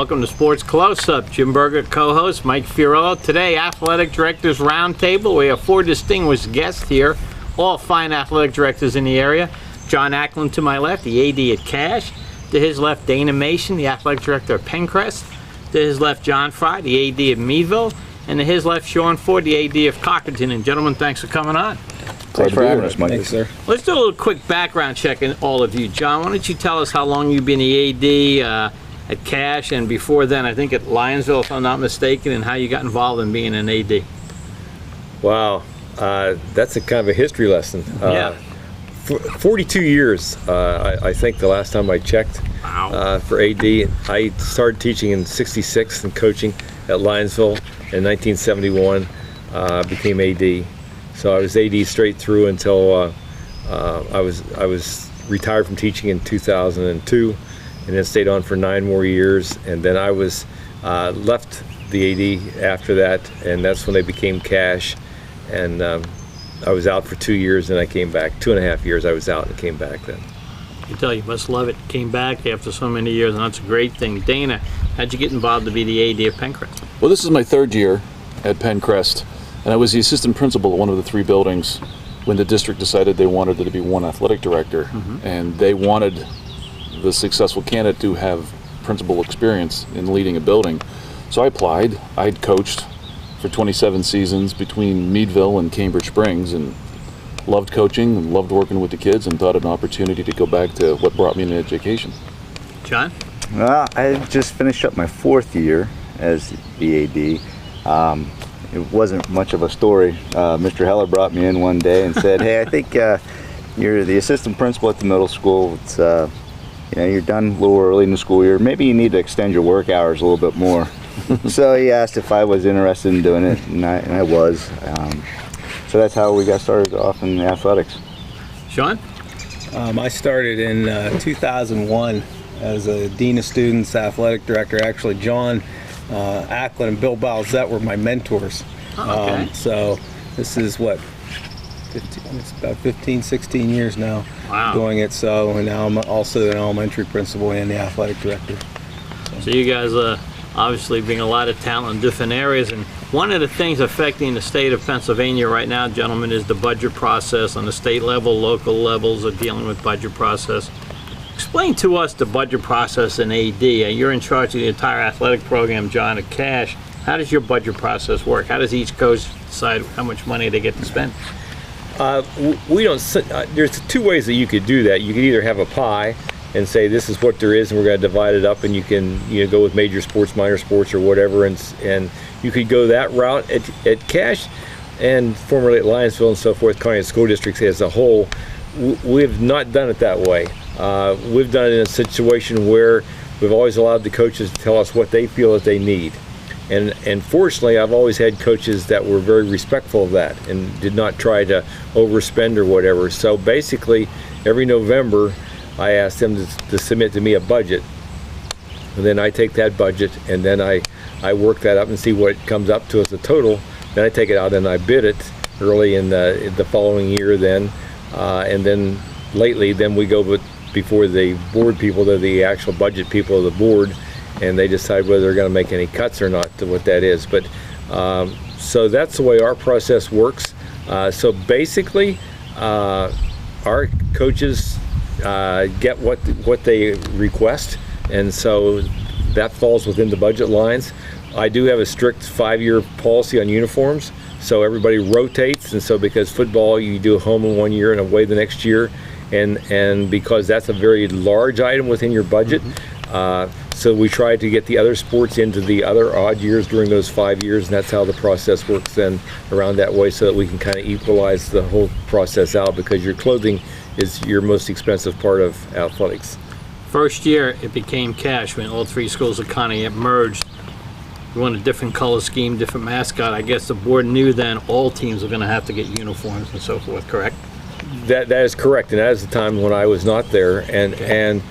Welcome to Sports Close-Up. Jim Berger, co-host, Mike Fiorello. Today, Athletic Directors Roundtable. We have 4 distinguished guests here, all fine athletic directors in the area. John Acklin to my left, the AD at Cache. To his left, Dana Mason, the Athletic Director at PENNCREST. To his left, John Frye, the AD at Meadville. And to his left, Shawn Ford, the AD of Cochranton. And gentlemen, thanks for coming on. Thanks for having us, Mike. Thanks, sir. Let's do a little quick background check in all of you. John, why don't you tell us how long you've been the AD at Cache, and before then, I think at Lionsville, if I'm not mistaken, and how you got involved in being an AD. Wow, that's a kind of a history lesson. Yeah. 42 years, I think the last time I checked. Wow. For AD. I started teaching in '66 and coaching at Lionsville in 1971, became AD. So I was AD straight through until I was retired from teaching in 2002, and then stayed on for 9 more years. And then I was left the AD after that, and that's when they became Cache. And I was out for 2 years, and I came back. 2.5 years I was out and came back then. I can tell you must love it. Came back after so many years, and that's a great thing. Dana, how'd you get involved to be the AD at PENNCREST? Well, this is my 3rd year at PENNCREST, and I was the assistant principal at one of the 3 buildings when the district decided they wanted there to be one athletic director, and they wanted the successful candidate to have principal experience in leading a building. So I applied. I'd coached for 27 seasons between Meadville and Cambridge Springs, and loved coaching and loved working with the kids, and thought an opportunity to go back to what brought me into education. John? Well, I just finished up my 4th year as the AD. It wasn't much of a story. Mr. Heller brought me in one day and said, "Hey, I think you're the assistant principal at the middle school. It's you're done a little early in the school year. Maybe you need to extend your work hours a little bit more." So he asked if I was interested in doing it, and I was. So that's how we got started off in athletics. Shawn? I started in 2001 as a Dean of Students, Athletic Director. Actually, John Acklin and Bill Balzette were my mentors. Oh, okay. So this is what, it's about 15, 16 years now. Wow. Doing it. So, and now I'm also an elementary principal and the athletic director. So you guys obviously bring a lot of talent in different areas, and one of the things affecting the state of Pennsylvania right now, gentlemen, is the budget process. On the state level, local levels are dealing with budget process. Explain to us the budget process in AD. You're in charge of the entire athletic program, John, at Cache. How does your budget process work? How does each coach decide how much money they get to spend? We don't. There's 2 ways that you could do that. You could either have a pie and say this is what there is, and we're going to divide it up, and you can go with major sports, minor sports, or whatever, and you could go that route at Cache, and formerly at Lionsville and so forth, Conneaut school districts as a whole. We've not done it that way. We've done it in a situation where we've always allowed the coaches to tell us what they feel that they need. And fortunately, I've always had coaches that were very respectful of that and did not try to overspend or whatever. So basically, every November, I ask them to submit to me a budget. And then I take that budget, and then I work that up and see what it comes up to as a total. Then I take it out and I bid it early in the following year then. And then lately, then we go before the board people, the actual budget people of the board, and they decide whether they're going to make any cuts or not to what that is. But so that's the way our process works. So basically, our coaches get what they request, and so that falls within the budget lines. I do have a strict 5-year policy on uniforms, so everybody rotates, and so because football you do a home in 1 year and away the next year, and because that's a very large item within your budget, so we try to get the other sports into the other odd years during those 5 years, and that's how the process works then around that way, so that we can kind of equalize the whole process out, because your clothing is your most expensive part of athletics. First year, it became Cache when all 3 schools of Conneaut merged. You want a different color scheme, different mascot. I guess the board knew then all teams were going to have to get uniforms and so forth, correct? That is correct, and that is the time when I was not there, and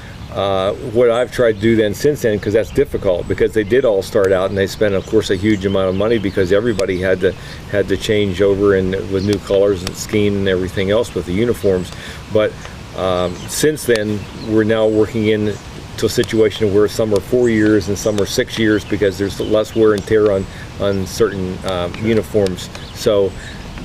what I've tried to do then since then, because that's difficult, because they did all start out and they spent, of course, a huge amount of money, because everybody had to change over and with new colors and scheme and everything else with the uniforms. But since then, we're now working in to a situation where some are 4 years and some are 6 years because there's less wear and tear on certain uniforms. So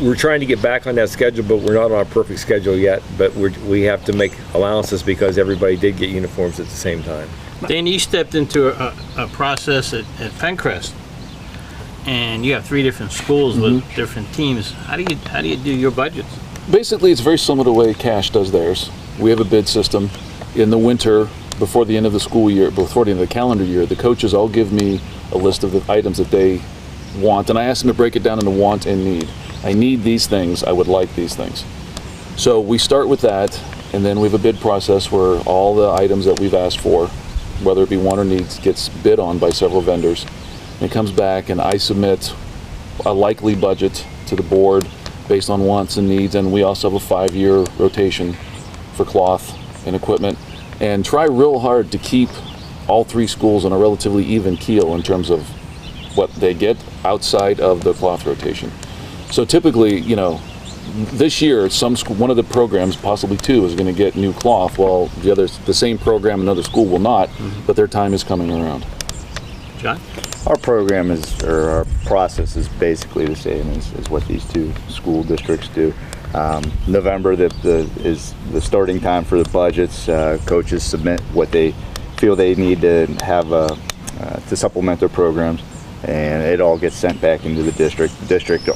we're trying to get back on that schedule, but we're not on a perfect schedule yet. But we have to make allowances because everybody did get uniforms at the same time. Dan, you stepped into a process at PENNCREST, and you have 3 different schools with different teams. How do you do your budgets? Basically, it's very similar to the way Cash does theirs. We have a bid system. In the winter, before the end of the school year, before the end of the calendar year, the coaches all give me a list of the items that they want, and I ask them to break it down into want and need. I need these things, I would like these things. So we start with that, and then we have a bid process where all the items that we've asked for, whether it be want or needs, gets bid on by several vendors. And it comes back, and I submit a likely budget to the board based on wants and needs, and we also have a 5-year rotation for cloth and equipment, and try real hard to keep all 3 schools on a relatively even keel in terms of what they get outside of the cloth rotation. So typically, you know, this year one of the programs, possibly 2, is going to get new cloth, while the same program, another school will not, but their time is coming around. John? Our program or our process is basically the same as what these 2 school districts do. November is the starting time for the budgets. Coaches submit what they feel they need to have to supplement their programs, and it all gets sent back into the district. The district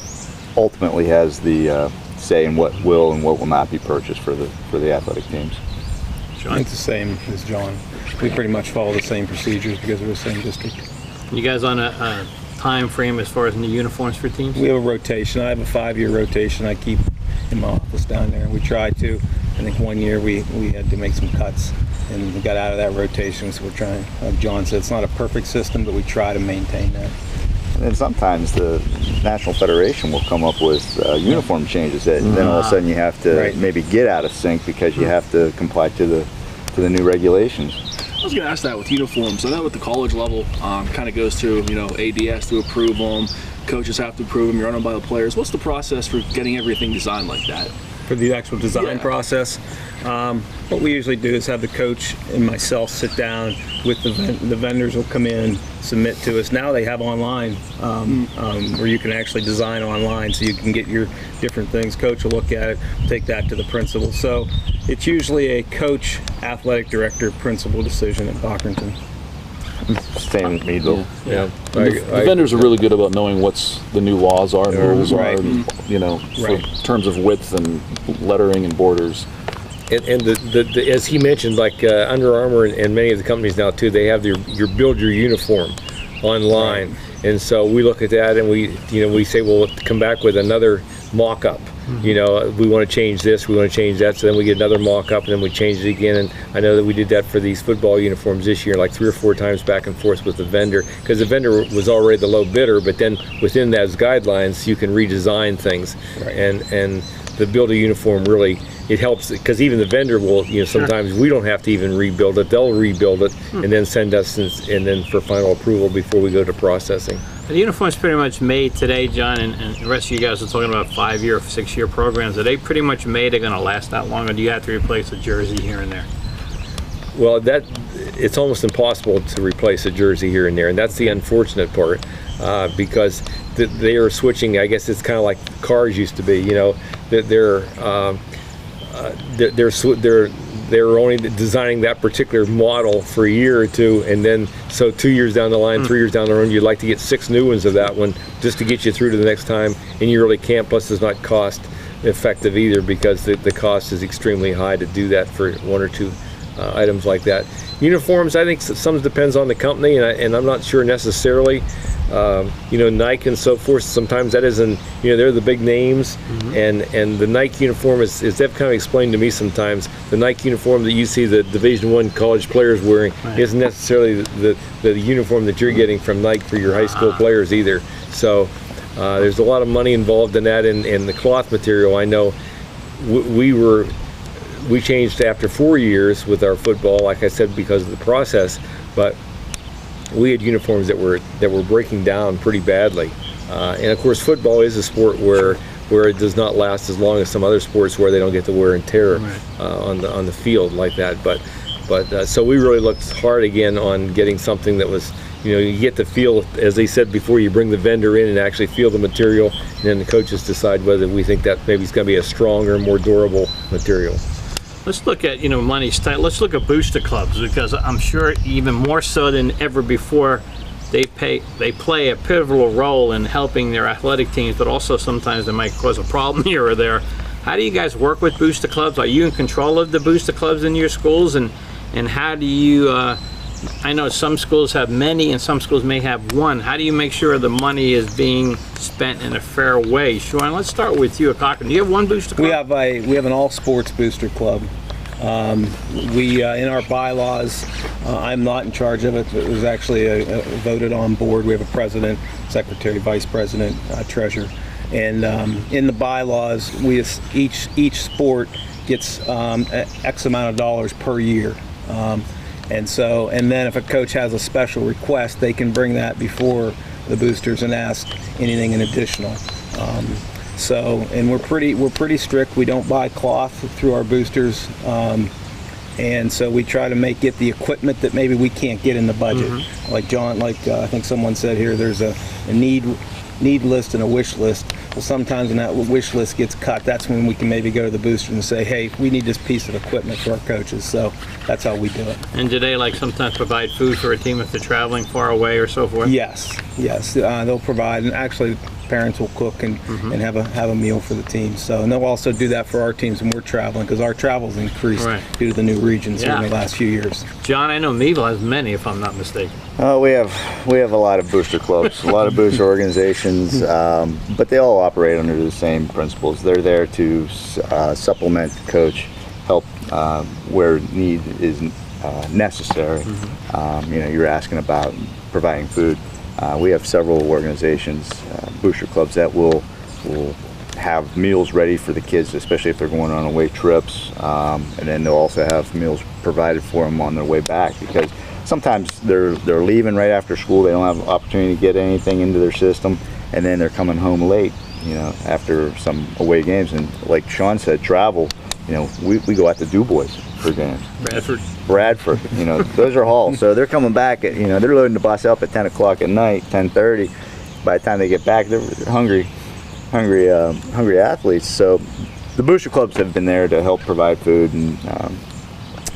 ultimately has the say in what will and what will not be purchased for the athletic teams. Shawn? It's the same as John. We pretty much follow the same procedures because we're the same district. You guys on a time frame as far as new uniforms for teams? We have a rotation. I have a 5-year rotation I keep in my office down there. We try to. I think one year we had to make some cuts and we got out of that rotation, so we're trying, like John said, it's not a perfect system, but we try to maintain that. And sometimes the National Federation will come up with uniform changes that then all of a sudden you have to maybe get out of sync because you have to comply to the new regulations. I was going to ask that with uniforms. I know at the college level, kind of goes through, you know, AD has to approve them, coaches have to approve them, you're run by the players. What's the process for getting everything designed like that? For the actual design process, what we usually do is have the coach and myself sit down with the vendors will come in, submit to us. Now they have online where you can actually design online, so you can get your different things. Coach will look at it, take that to the principal. So it's usually a coach, athletic director, principal decision at Cochranton. Same as Meadville. Yeah. The vendors are really good about knowing what's the new laws are and rules are, and, you know, for terms of width and lettering and borders. And as he mentioned, like Under Armour and many of the companies now too, they have your build your uniform online, and so we look at that and we say, well, come back with another mock-up. You know, we want to change this, we want to change that, so then we get another mock-up and then we change it again. And I know that we did that for these football uniforms this year, like 3 or 4 times back and forth with the vendor, because the vendor was already the low bidder, but then within those guidelines you can redesign things. And the build a uniform really, it helps, because even the vendor will, you know, sometimes we don't have to even rebuild it, they'll rebuild it and then send us and then for final approval before we go to processing. The uniform's pretty much made today, John, and the rest of you guys are talking about 5-year or 6-year programs. Are they pretty much made? They're going to last that long, or do you have to replace a jersey here and there? Well, it's almost impossible to replace a jersey here and there, and that's the unfortunate part, because they are switching. I guess it's kind of like cars used to be. You know, they're only designing that particular model for a year or 2, and then so 2 years down the line, 3 years down the road, you'd like to get 6 new ones of that one just to get you through to the next time, and you really can't. Plus, it's not cost effective either, because the cost is extremely high to do that for 1 or 2 items like that. Uniforms, I think some depends on the company, and I'm not sure necessarily. You know, Nike and so forth, sometimes that isn't, you know, they're the big names, and the Nike uniform is they've kind of explained to me sometimes, the Nike uniform that you see the Division I college players wearing isn't necessarily the uniform that you're getting from Nike for your high school players either. So there's a lot of money involved in that, and the cloth material. I know we changed after 4 years with our football, like I said, because of the process, but we had uniforms that were breaking down pretty badly, and of course football is a sport where it does not last as long as some other sports where they don't get the wear and tear on the field like that. But But so we really looked hard again on getting something that was, you get to feel, as they said before, you bring the vendor in and actually feel the material, and then the coaches decide whether we think that maybe it's going to be a stronger, more durable material. Let's look at, money's tight. Let's look at booster clubs, because I'm sure even more so than ever before, they play a pivotal role in helping their athletic teams, but also sometimes they might cause a problem here or there. How do you guys work with booster clubs? Are you in control of the booster clubs in your schools? And how do you, I know some schools have many and some schools may have one. How do you make sure the money is being spent in a fair way? Shawn, let's start with you at Cochranton. Do you have one booster club? We have an all sports booster club. We in our bylaws, I'm not in charge of it. It was actually voted on board. We have a president, secretary, vice president, treasurer, and in the bylaws, each sport gets X amount of dollars per year. And then if a coach has a special request, they can bring that before the boosters and ask anything in additional. And we're pretty strict. We don't buy cloth through our boosters, and so we try to get the equipment that maybe we can't get in the budget. Like John, I think someone said here, there's a need list and a wish list. Well, sometimes when that wish list gets cut, that's when we can maybe go to the booster and say, hey, we need this piece of equipment for our coaches. So that's how we do it. And do they sometimes provide food for a team if they're traveling far away or so forth? Yes. They'll provide, and actually parents will cook and have a meal for the team. So, and they'll also do that for our teams when we're traveling, because our travel's increased due to the new regions here in the last few years. John, I know Meadville has many, if I'm not mistaken. We have a lot of booster clubs, a lot of booster organizations, but they all operate under the same principles. They're there to supplement the coach, help where need is necessary. You're asking about providing food. We have several organizations, booster clubs, that will have meals ready for the kids, especially if they're going on away trips, and then they'll also have meals provided for them on their way back, because sometimes they're leaving right after school. They don't have an opportunity to get anything into their system, and then they're coming home late, after some away games. And like Shawn said, travel, we go out to Du Bois for games. Bradford, those are hauls. So they're coming back at, they're loading the bus up at 10 o'clock at night, 10:30. By the time they get back, they're hungry athletes. So the booster clubs have been there to help provide food and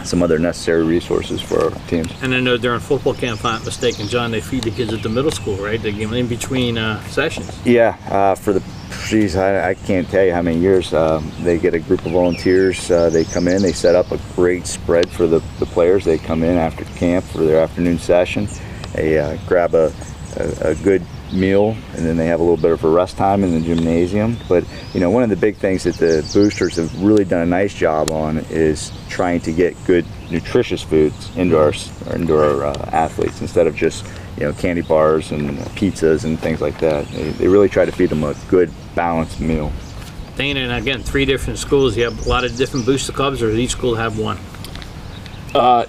some other necessary resources for our teams. And I know during football camp, if I'm not mistaken, John, they feed the kids at the middle school, right? They give them in between sessions. Yeah, for the, I can't tell you how many years. They get a group of volunteers. They come in, they set up a great spread for the players. They come in after camp for their afternoon session. They grab a good meal, and then they have a little bit of a rest time in the gymnasium. But one of the big things that the boosters have really done a nice job on is trying to get good nutritious foods into our athletes, instead of just candy bars and pizzas and things like that. They really try to feed them a good balanced meal. Dana, and again, 3 different schools. You have a lot of different booster clubs, or does each school have one?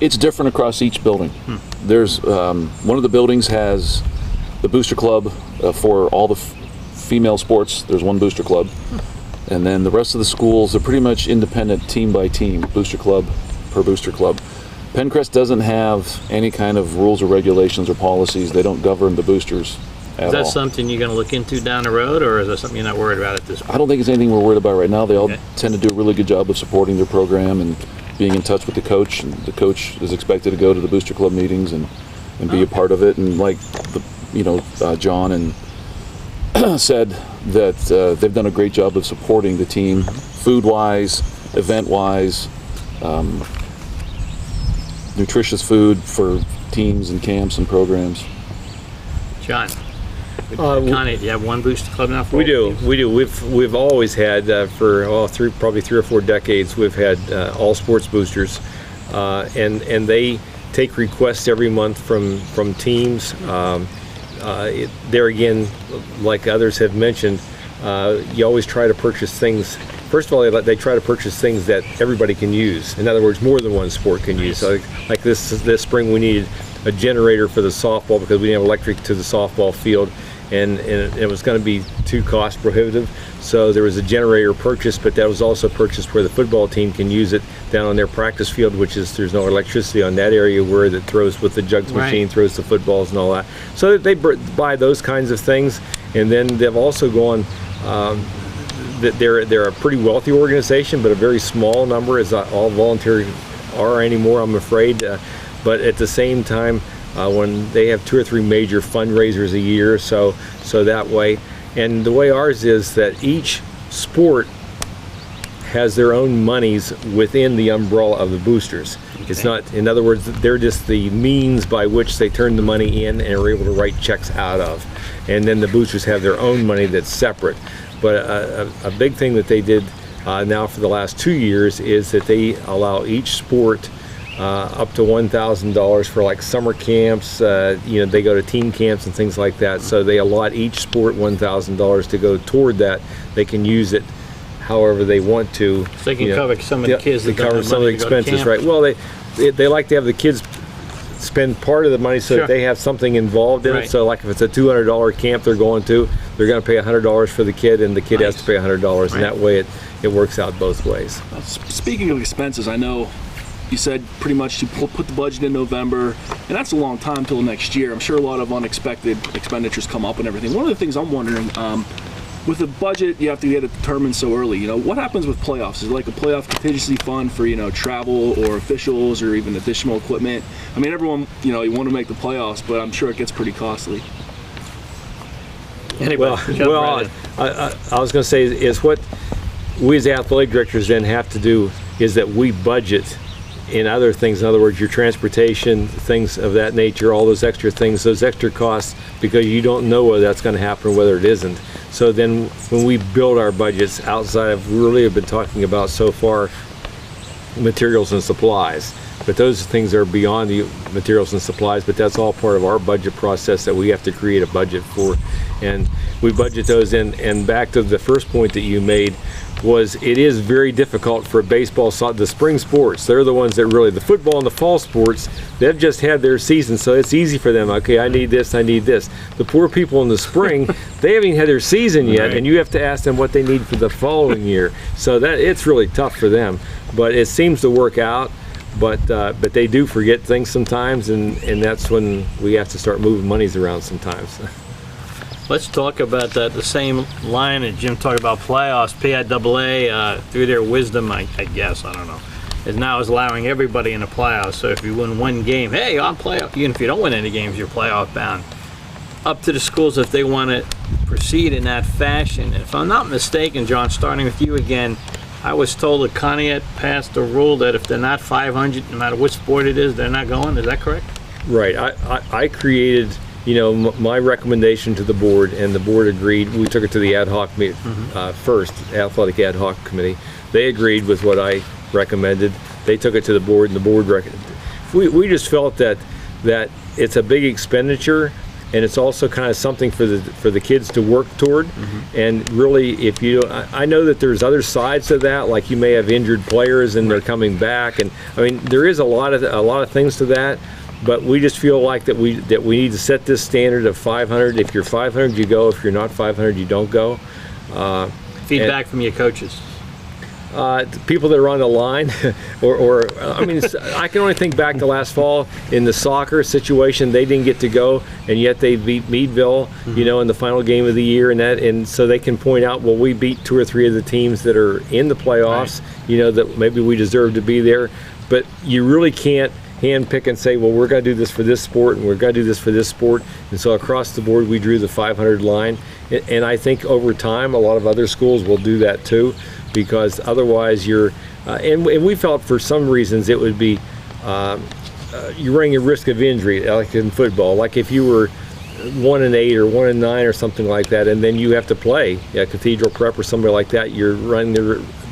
It's different across each building. There's one of the buildings has the booster club for all the female sports. There's one booster club, and then the rest of the schools are pretty much independent, team by team, booster club per booster club. PENNCREST doesn't have any kind of rules or regulations or policies. They don't govern the boosters at all. Is that something you're going to look into down the road, or is that something you're not worried about at this point? I don't think it's anything we're worried about right now. They all tend to do a really good job of supporting their program and being in touch with the coach. And the coach is expected to go to the booster club meetings and be a part of it. And like John and said that they've done a great job of supporting the team, food-wise, event-wise, nutritious food for teams and camps and programs. John, Conneaut, you have one booster club now? We do. We've always had for probably 3 or 4 decades. We've had all sports boosters, and they take requests every month from teams. There again, like others have mentioned, you always try to purchase things. First of all, they try to purchase things that everybody can use. In other words, more than one sport can use. So, like this spring, we needed a generator for the softball because we didn't have electric to the softball field, and it was going to be too cost prohibitive. So there was a generator purchase, but that was also purchased where the football team can use it down on their practice field, which is, there's no electricity on that area where that throws with the jugs machine, throws the footballs and all that. So they buy those kinds of things, and then they've also gone. That they're a pretty wealthy organization, but a very small number, as all voluntary are anymore, I'm afraid. But at the same time, when they have 2 or 3 major fundraisers a year, so that way. And the way ours is that each sport has their own monies within the umbrella of the boosters. Okay. It's not, in other words, they're just the means by which they turn the money in and are able to write checks out of. And then the boosters have their own money that's separate. But a big thing that they did now for the last 2 years is that they allow each sport up to $1,000 for like summer camps. They go to team camps and things like that. So they allot each sport $1,000 to go toward that. They can use it however they want to. So they can cover some of the kids. They cover some of the expenses, right? Well, they like to have the kids spend part of the money so that they have something involved in it. So like if it's a $200 camp they're going to, they're going to pay $100 for the kid, and the kid has to pay $100, and that way it works out both ways. Speaking of expenses, I know you said pretty much to put the budget in November, and that's a long time till next year. I'm sure a lot of unexpected expenditures come up and everything. One of the things I'm wondering, with the budget, you have to get it determined so early. What happens with playoffs? Is it like a playoff contingency fund for, travel or officials or even additional equipment? I mean, everyone, you want to make the playoffs, but I'm sure it gets pretty costly. Well, I was going to say is what we as athletic directors then have to do is that we budget in other things. In other words, your transportation, things of that nature, all those extra things, those extra costs, because you don't know whether that's going to happen or whether it isn't. So then when we build our budgets outside of, we really have been talking about so far materials and supplies. But those things are beyond the materials and supplies, but that's all part of our budget process that we have to create a budget for. And we budget those in. And back to the first point that you made, was it is very difficult for baseball, the spring sports. They're the ones that really, the football and the fall sports, they've just had their season, so it's easy for them. Okay, I need this, I need this. The poor people in the spring, they haven't even had their season yet, and you have to ask them what they need for the following year. So that it's really tough for them, but it seems to work out. But they do forget things sometimes, and that's when we have to start moving monies around sometimes. Let's talk about that. The same line that Jim talked about playoffs. PIAA, through their wisdom, I guess, I don't know, is now allowing everybody in the playoffs. So if you win one game, hey, I'm playoff. Even if you don't win any games, you're playoff bound. Up to the schools if they want to proceed in that fashion. If I'm not mistaken, John, starting with you again, I was told that Conneaut passed a rule that if they're not 500, no matter which sport it is, they're not going. Is that correct? Right. I created, my recommendation to the board, and the board agreed. We took it to the ad hoc first, athletic ad hoc committee. They agreed with what I recommended. They took it to the board, and the board recommended. We just felt that it's a big expenditure, and it's also kind of something for the kids to work toward. And really, if I know that there's other sides to that, like you may have injured players and they're coming back, and I mean there is a lot of things to that. But we just feel like that we need to set this standard of 500. If you're 500, you go. If you're not 500, you don't go. Feedback from your coaches. People that are on the line, I mean, I can only think back to last fall in the soccer situation. They didn't get to go, and yet they beat Meadville, in the final game of the year, and so they can point out, well, we beat 2 or 3 of the teams that are in the playoffs, that maybe we deserve to be there. But you really can't hand pick and say, well, we're going to do this for this sport, and we're going to do this for this sport. And so across the board, we drew the 500 line, and I think over time, a lot of other schools will do that too. Because otherwise you're, and we felt for some reasons it would be, you're running a risk of injury, like in football. Like if you were 1-8 or 1-9 or something like that, and then you have to play Cathedral Prep or somebody like that, you're running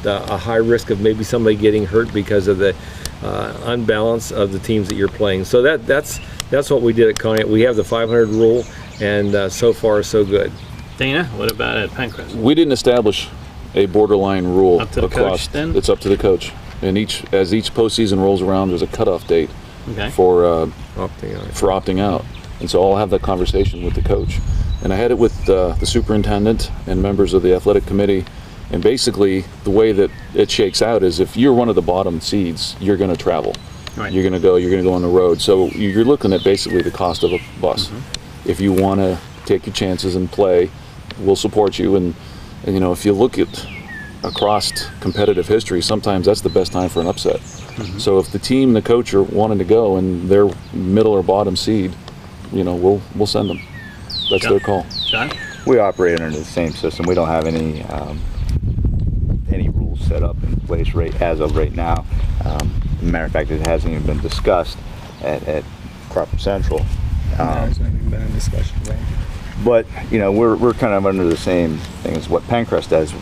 a high risk of maybe somebody getting hurt because of the unbalance of the teams that you're playing. So that's what we did at Conneaut. We have the 500 rule, and so far so good. Dana, what about at PENNCREST? We didn't establish a borderline rule up to the across. Coach, then? It's up to the coach, and as each postseason rolls around, there's a cutoff date for opting out. And so I'll have that conversation with the coach. And I had it with the superintendent and members of the athletic committee. And basically, the way that it shakes out is if you're one of the bottom seeds, you're going to travel. Right. You're going to go on the road. So you're looking at basically the cost of a bus. If you want to take your chances and play, we'll support you. And you know, if you look at across competitive history, sometimes that's the best time for an upset. So if the team and the coach are wanting to go and they're middle or bottom seed, you know, we'll send them. That's their call. Shawn? We operate under the same system. We don't have any rules set up in place as of right now. Matter of fact, it hasn't even been discussed at Crawford Central. There's not even been a discussion, right? But you know, we're kind of under the same thing as what PENNCREST does.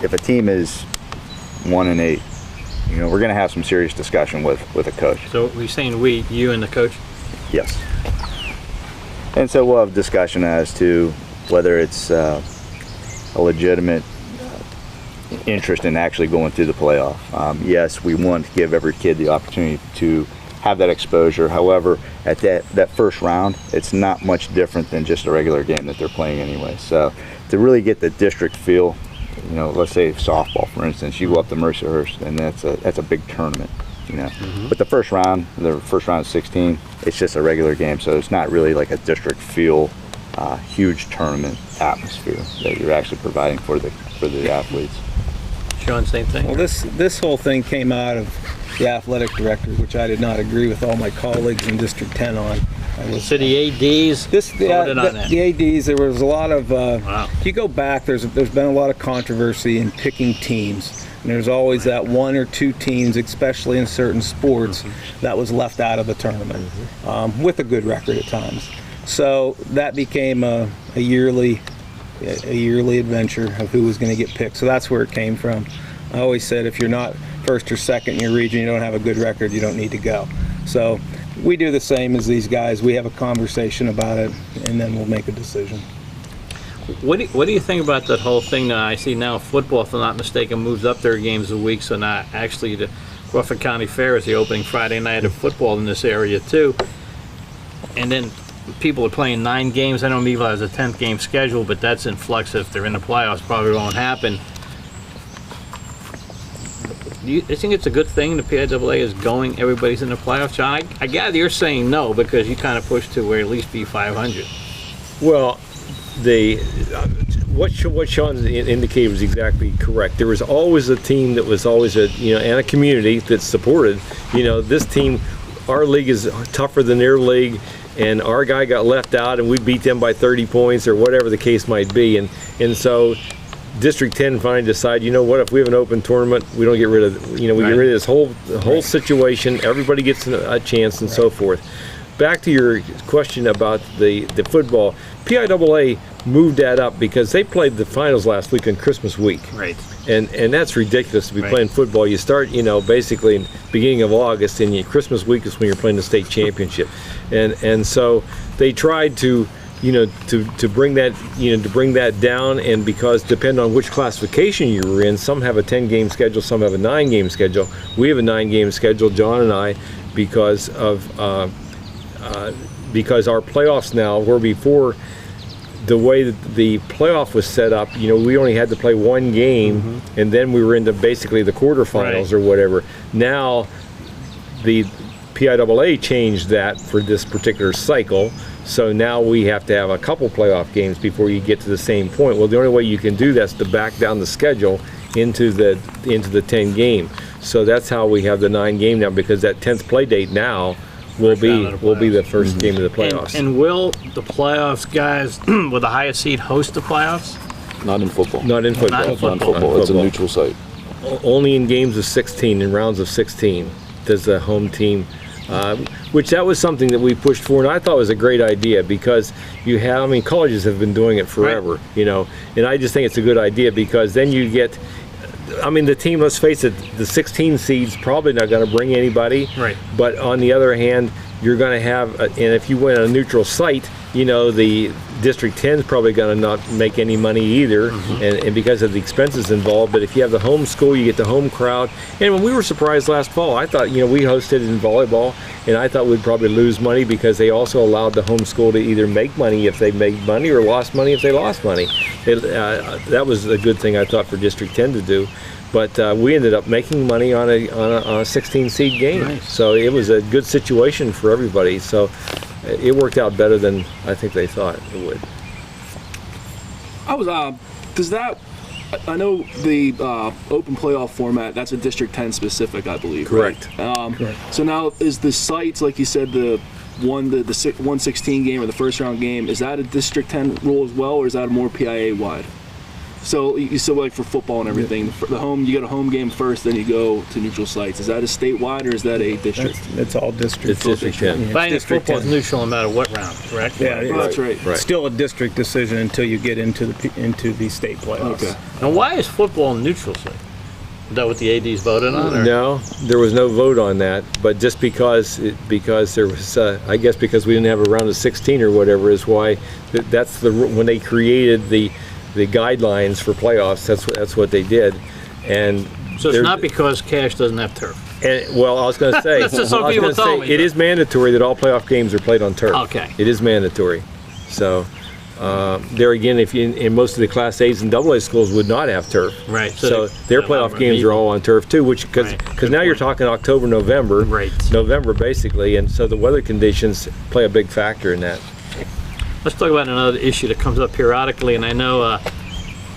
If a team is 1-8, you know, we're going to have some serious discussion with a coach. So we're saying you and the coach? Yes. And so we'll have discussion as to whether it's a legitimate interest in actually going through the playoff. Yes, we want to give every kid the opportunity to have that exposure. However, at that first round, it's not much different than just a regular game that they're playing anyway. So to really get the district feel, you know, let's say softball, for instance, you go up to Mercyhurst, and that's a big tournament, you know. But the first round of 16, it's just a regular game, so it's not really like a district feel, huge tournament atmosphere that you're actually providing for the athletes. Shawn, same thing? Well, this whole thing came out of the athletic director, which I did not agree with all my colleagues in District 10 on. So the ADs voted on that. The ADs, there was a lot of, Wow. if you go back, there's been a lot of controversy in picking teams. And there's always that one or two teams, especially in certain sports, that was left out of the tournament with a good record at times. So that became a yearly adventure of who was going to get picked. So that's where it came from. I always said if you're not first or second in your region, you don't have a good record, you don't need to go. So we do the same as these guys. We have a conversation about it, and then we'll make a decision. What do you think about that whole thing that I see now? Football, if I'm not mistaken, moves up their games a week. So now actually the Crawford County Fair is the opening Friday night of football in this area too. And then people are playing 9 games. I know Meadville has a 10th game schedule, but that's in flux. If they're in the playoffs, probably won't happen. Do you think it's a good thing the PIAA is going, everybody's in the playoffs? Shawn, I gather you're saying no because you kind of pushed to where at least be 500. Well, what Shawn indicated was exactly correct. There was always a team that was always and a community that supported. You know, this team, our league is tougher than their league, and our guy got left out, and we beat them by 30 points or whatever the case might be, and so District 10 finally decided, you know what, if we have an open tournament, we don't get rid of, we get rid of this whole situation, everybody gets a chance and so forth. Back to your question about the football, PIAA moved that up because they played the finals last week on Christmas week. Right. And that's ridiculous to be playing football. You start, basically in beginning of August, and Christmas week is when you're playing the state championship. And so they tried to to bring that down, and because depending on which classification you were in, some have a 10-game schedule, some have a 9-game schedule. We have a 9-game schedule, John and I, because our playoffs now, where before the way that the playoff was set up, we only had to play 1 game, and then we were into basically the quarterfinals or whatever. Now the PIAA changed that for this particular cycle. So now we have to have a couple playoff games before you get to the same point. Well, the only way you can do that is to back down the schedule into the 10 game. So that's how we have the 9 game now, because that 10th play date now will be the first game of the playoffs. And will the playoffs guys with the highest seed host the playoffs? Not in football. Not in football. It's a neutral site. Only in games of 16, in rounds of 16, does the home team. Which that was something that we pushed for, and I thought was a great idea, because colleges have been doing it forever, and I just think it's a good idea, because then you get, the team, let's face it, the 16 seeds probably not going to bring anybody, right? But on the other hand, you're going to have, and if you went on a neutral site, you know, the District 10 is probably going to not make any money either, and because of the expenses involved. But if you have the home school, you get the home crowd. And when we were surprised last fall, I thought, you know, we hosted in volleyball, and I thought we'd probably lose money because they also allowed the home school to either make money if they made money or lost money if they lost money. That was a good thing, I thought, for District 10 to do. But we ended up making money on a 16 seed game. Nice. So it was a good situation for everybody. So it worked out better than I think they thought it would. Does that, I know the open playoff format, that's a District 10 specific, I believe. Correct. Right? Correct. So now is the sites, like you said, the 116 game or the first round game, is that a District 10 rule as well, or is that more PIA wide? So you still, like for football and everything, for the home, you get a home game first, then you go to neutral sites. Is that a statewide or is that a district? It's all district. It's District 10. Yeah, Playing District football is 10. neutral no matter what round, correct? Yeah, Oh, that's right. Right. Still a district decision until you get into the state playoffs. Okay. And why is football neutral site? Is that what the ADs voted on? Or? No, there was no vote on that, but just because there was, I guess because we didn't have a round of 16 or whatever is why, that's when they created the guidelines for playoffs, that's what they did. And So it's not because Cache doesn't have turf. And, well, I was going to say, That's just what people told me. it is mandatory that all playoff games are played on turf. Okay. It is mandatory. So there again, if you in most of the Class A's and AA schools would not have turf. Right. So their playoff games are all on turf too, which because now you're talking October, November. Right. November basically, and so the weather conditions play a big factor in that. Let's talk about another issue that comes up periodically, and I know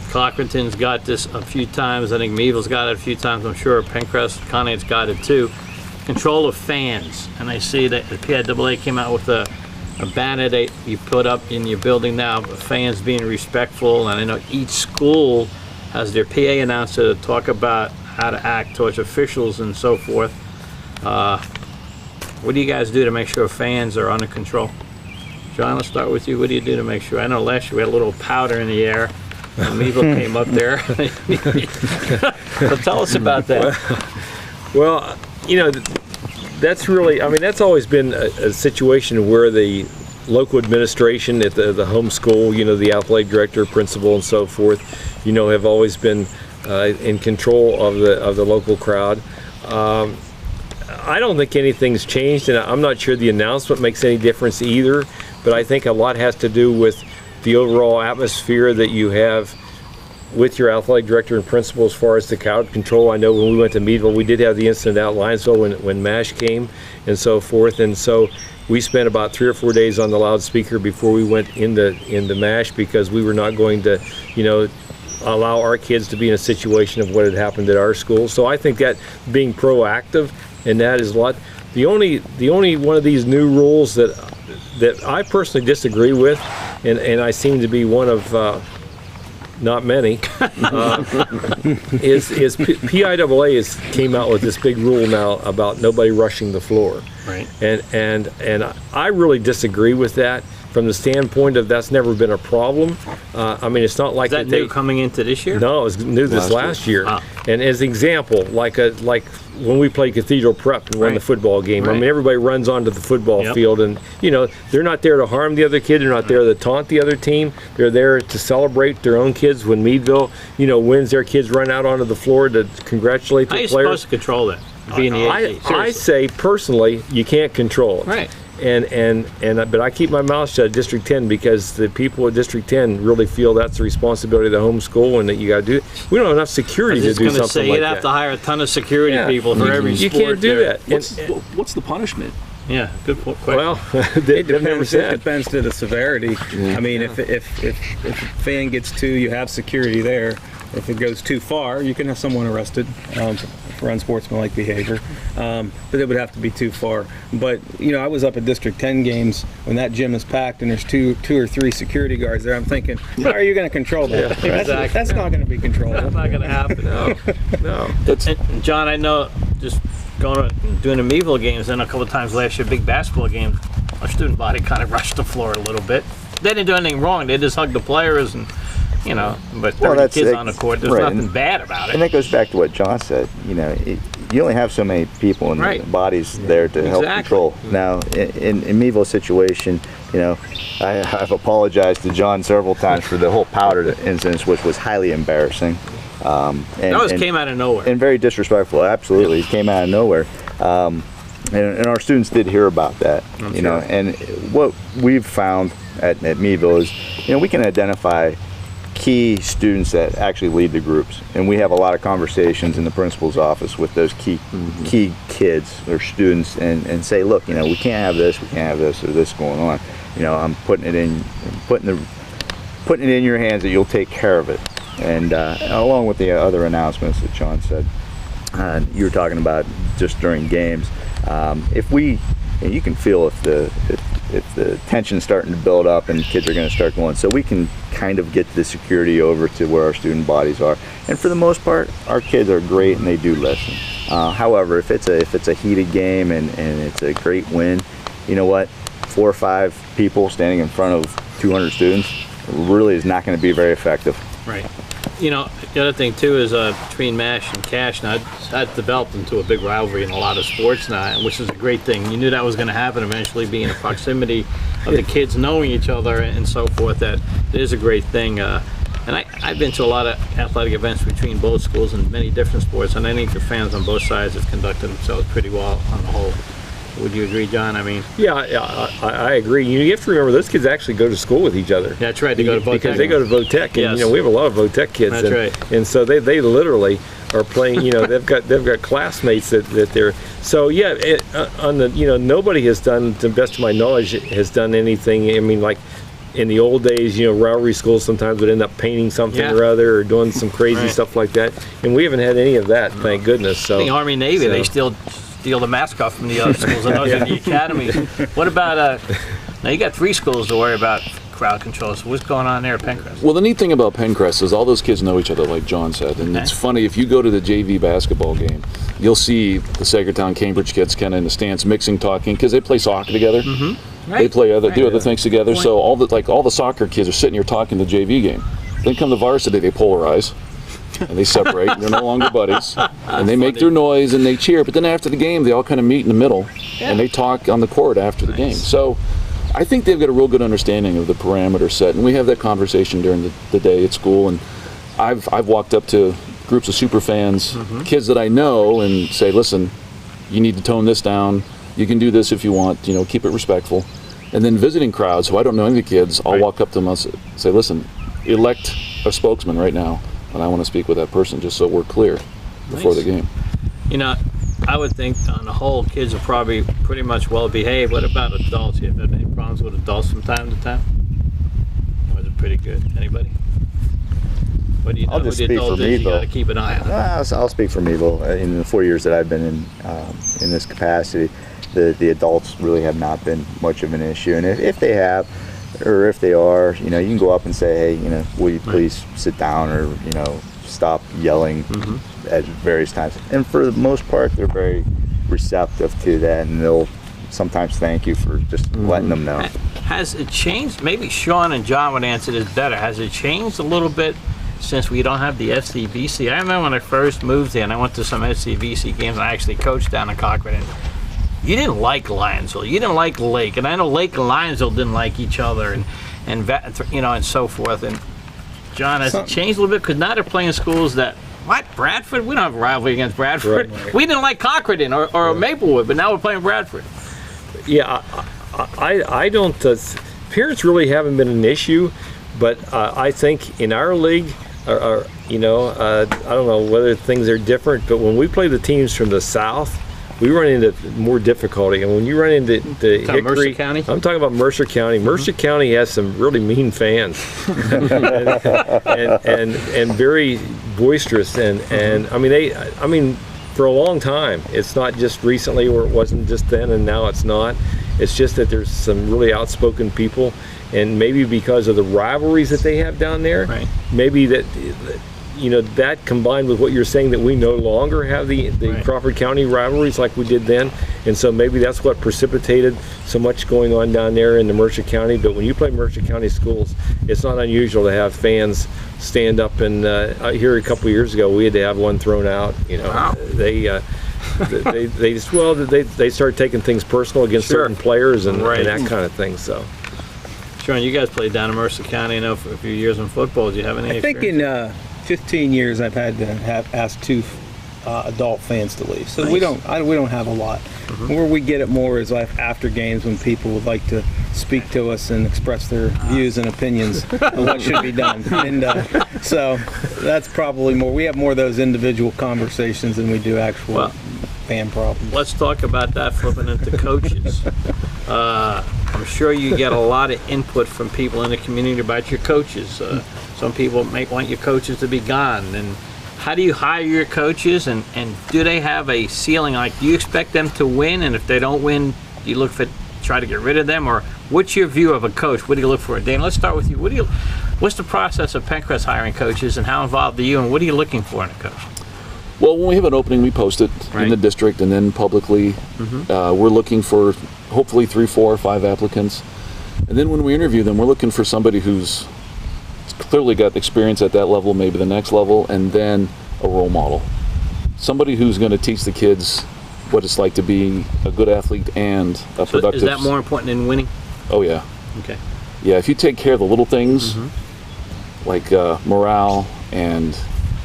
Cochranton's got this a few times. I think Meadville's got it a few times. I'm sure PENNCREST, Conneaut's got it too. Control of fans, and I see that the PIAA came out with a banner that you put up in your building now, fans being respectful, and I know each school has their PA announcer to talk about how to act towards officials and so forth. What do you guys do to make sure fans are under control? John, let's start with you. What do you do to make sure? I know last year we had a little powder in the air. Meadville came up there. So tell us about that. Well, you know, that's really, I mean, that's always been a situation where the local administration at the home school, you know, the athletic director, principal, and so forth, you know, have always been in control of the local crowd. I don't think anything's changed, and I'm not sure the announcement makes any difference either, but I think a lot has to do with the overall atmosphere that you have with your athletic director and principal as far as the crowd control. I know when we went to Meadville, we did have the incident out in Lionsville when MASH came and so forth, and so we spent about 3 or 4 days on the loudspeaker before we went into MASH because we were not going to, you know, allow our kids to be in a situation of what had happened at our school. So I think that being proactive and that is a lot. The only one of these new rules that I personally disagree with, and I seem to be one of not many, is PIAA came out with this big rule now about nobody rushing the floor. Right. And I really disagree with that from the standpoint of that's never been a problem. I mean, it's not like Is that new coming into this year? No, it was new this last year. Ah. And as an example, like when we played Cathedral Prep and won the football game, I mean, everybody runs onto the football field, and you know they're not there to harm the other kid. They're not there to taunt the other team. They're there to celebrate their own kids. When Meadville, you know, wins, their kids run out onto the floor to congratulate How are the you players. supposed to control that? Being the AD, I say personally, you can't control it. Right. But I keep my mouth shut at District 10 because the people at District 10 really feel that's the responsibility of the home school and that you got to do it. We don't have enough security to do something like that. Say you'd have to hire a ton of security people for every sport. You can't do that. What's the punishment? Yeah, good question. Well, It depends to the severity. I mean, if a fan gets to, you have security there. If it goes too far, you can have someone arrested for unsportsmanlike behavior, but it would have to be too far. But you know, I was up at District 10 games when that gym is packed and there's two or three security guards there. I'm thinking, how are you going to control that? Exactly. That's not going to be controlled. That's not going to happen. no. And John, I know just doing the Meadville games and a couple of times last year, big basketball games, our student body kind of rushed the floor a little bit. They didn't do anything wrong. They just hugged the players and, you know, but 30 kids on the court, there's nothing bad about it. And that goes back to what John said. You know, you only have so many people in the bodies there to help control. Now, in Meadville's situation, I've apologized to John several times for the whole powder incident, which was highly embarrassing. That came out of nowhere. And very disrespectful, absolutely. It came out of nowhere. And our students did hear about that, and what we've found at Meadville is, we can identify key students that actually lead the groups, and we have a lot of conversations in the principal's office with those key kids or students, and say, look, we can't have this, or this going on. I'm putting it in your hands that you'll take care of it. And along with the other announcements that Shawn said, you were talking about just during games. You can feel if the tension's starting to build up and kids are going to start going, so we can kind of get the security over to where our student bodies are. And for the most part, our kids are great and they do listen. However, if it's a heated game and it's a great win, you know what? 4 or 5 people standing in front of 200 students really is not going to be very effective. Right. The other thing too is between MASH and Cash now, that's developed into a big rivalry in a lot of sports now, which is a great thing. You knew that was going to happen eventually, being in proximity of the kids knowing each other and so forth. That is a great thing. And I've been to a lot of athletic events between both schools and many different sports, and I think the fans on both sides have conducted themselves pretty well on the whole. Would you agree, John? Yeah, I agree. You have to remember, those kids actually go to school with each other. That's right. They go to Votech. Because they go to Votech, and yes. we have a lot of Votech kids. That's right. And so they literally are playing. They've got classmates that they're. So yeah, nobody has done, to the best of my knowledge, has done anything. I mean, like in the old days, rivalry schools sometimes would end up painting something or other, or doing some crazy stuff like that. And we haven't had any of that, thank goodness. So the Army Navy, they still steal the mascot from the other schools. I know it's in the academies. What about now you got 3 schools to worry about crowd control. So what's going on there at PENNCREST? Well, the neat thing about PENNCREST is all those kids know each other, like John said. And it's funny, if you go to the JV basketball game, you'll see the Sagertown Cambridge kids kind of in the stands mixing, talking, because they play soccer together. Mm-hmm. Right. They play do other things together. So all the soccer kids are sitting here talking the JV game. Then come the varsity, they polarize. And they separate, and they're no longer buddies, and they make their noise and they cheer, but then after the game they all kind of meet in the middle and they talk on the court after the game. So I think they've got a real good understanding of the parameter set, and we have that conversation during the day at school. And I've walked up to groups of super fans, kids that I know, and say, listen, you need to tone this down, you can do this if you want, keep it respectful. And then visiting crowds who I don't know any of the kids, I'll walk up to them and say, listen, elect a spokesman right now, and I want to speak with that person just so we're clear before the game. I would think on the whole, kids are probably pretty much well behaved. What about adults? You have any problems with adults from time to time? Or is it pretty good? Anybody? What do you know? I'll just who the speak adult for is? You Meadville. got to keep an eye on it. I'll speak for Meadville. In the 4 years that I've been in this capacity, the adults really have not been much of an issue. And if they have, or if they are, you can go up and say, hey, will you please sit down, or stop yelling at various times. And for the most part, they're very receptive to that, and they'll sometimes thank you for just letting them know. Has it changed? Maybe Shawn and John would answer this better. Has it changed a little bit since we don't have the FCVC? I remember when I first moved here and I went to some FCVC games, and I actually coached down in Cochranton. You didn't like Lionsville, you didn't like Lake, and I know Lake and Lionsville didn't like each other, and and so forth. And John, has it changed a little bit? Because now they're playing schools that, Bradford? We don't have a rivalry against Bradford. Right. We didn't like Cochranton or Maplewood, but now we're playing Bradford. Yeah, I don't. Parents really haven't been an issue, but I think in our league, I don't know whether things are different, but when we play the teams from the south, we run into more difficulty. And when you run into Hickory, Mercer County? I'm talking about Mercer County. Mercer County has some really mean fans, and very boisterous. And I mean, for a long time. It's not just recently, or it wasn't just then, and now it's not. It's just that there's some really outspoken people, and maybe because of the rivalries that they have down there, right. Maybe that. That combined with what you're saying, that we no longer have the right. Crawford County rivalries like we did then, and so maybe that's what precipitated so much going on down there in the Mercer County. But when you play Mercer County schools, it's not unusual to have fans stand up, and here a couple of years ago we had to have one thrown out. Wow. They started taking things personal against Sure. certain players and Right. that kind of thing. So Shawn, you guys played down in Mercer County, I know, for a few years in football. Do you have any I think experience? in 15 years I've had to have asked 2 adult fans to leave. So Nice. we don't have a lot. Where we get it more is like after games when people would like to speak to us and express their views and opinions on what should be done. And so that's probably more. We have more of those individual conversations than we do actual Well, fan problems. Let's talk about that, flipping into coaches. I'm sure you get a lot of input from people in the community about your coaches. Some people may want your coaches to be gone. And how do you hire your coaches, and do they have a ceiling? Like, do you expect them to win? And if they don't win, do you look for try to get rid of them? Or what's your view of a coach? What do you look for? Dane, let's start with you. What's the process of PENNCREST hiring coaches, and how involved are you, and what are you looking for in a coach? Well, when we have an opening, we post it Right. in the district and then publicly. We're looking for hopefully 3, 4, or 5 applicants. And then when we interview them, we're looking for somebody who's clearly got experience at that level, maybe the next level, and then a role model. Somebody who's going to teach the kids what it's like to be a good athlete and a So productive. is that more important than winning? Oh, yeah. Okay. Yeah, if you take care of the little things, like morale and